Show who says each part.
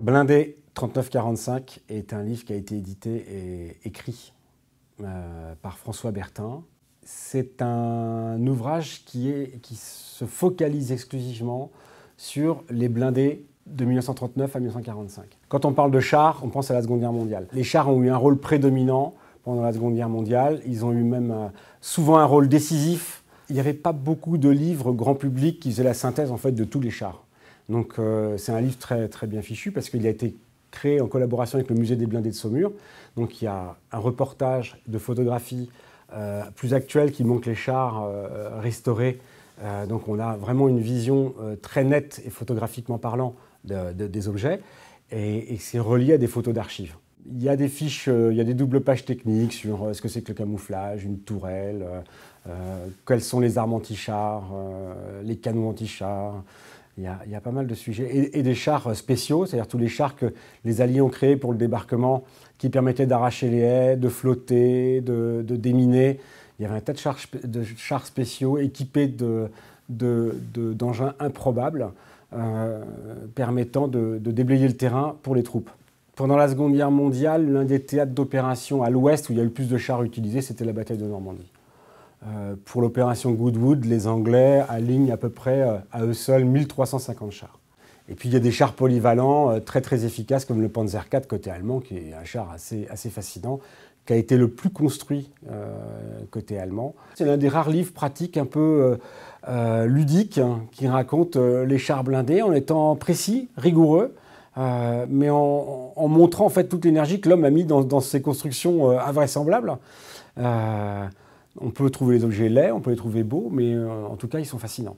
Speaker 1: Blindé 39-45 est un livre qui a été édité et écrit par François Bertin. C'est un ouvrage qui se focalise exclusivement sur les blindés de 1939 à 1945. Quand on parle de chars, on pense à la Seconde Guerre mondiale. Les chars ont eu un rôle prédominant pendant la Seconde Guerre mondiale. Ils ont eu même souvent un rôle décisif. Il n'y avait pas beaucoup de livres grand public qui faisaient la synthèse en fait, de tous les chars. Donc c'est un livre très, très bien fichu parce qu'il a été créé en collaboration avec le musée des blindés de Saumur. Donc il y a un reportage de photographie plus actuel qui montre les chars restaurés. Donc on a vraiment une vision très nette et photographiquement parlant des objets et c'est relié à des photos d'archives. Il y a des fiches, il y a des doubles pages techniques sur ce que c'est que le camouflage, une tourelle, quelles sont les armes anti-chars, les canons anti-chars. Il y a pas mal de sujets. Et des chars spéciaux, c'est-à-dire tous les chars que les Alliés ont créés pour le débarquement, qui permettaient d'arracher les haies, de flotter, de déminer. Il y avait un tas de chars spéciaux équipés d'engins improbables, permettant de déblayer le terrain pour les troupes. Pendant la Seconde Guerre mondiale, l'un des théâtres d'opération à l'ouest où il y a le plus de chars utilisés, c'était la bataille de Normandie. Pour l'opération Goodwood, les Anglais alignent à peu près à eux seuls 1350 chars. Et puis il y a des chars polyvalents très très efficaces comme le Panzer IV côté allemand, qui est un char assez fascinant, qui a été le plus construit côté allemand. C'est l'un des rares livres pratiques un peu ludiques qui raconte les chars blindés en étant précis, rigoureux, mais en montrant en fait toute l'énergie que l'homme a mis dans ces constructions invraisemblables. On peut trouver les objets laids, on peut les trouver beaux, mais en tout cas, ils sont fascinants.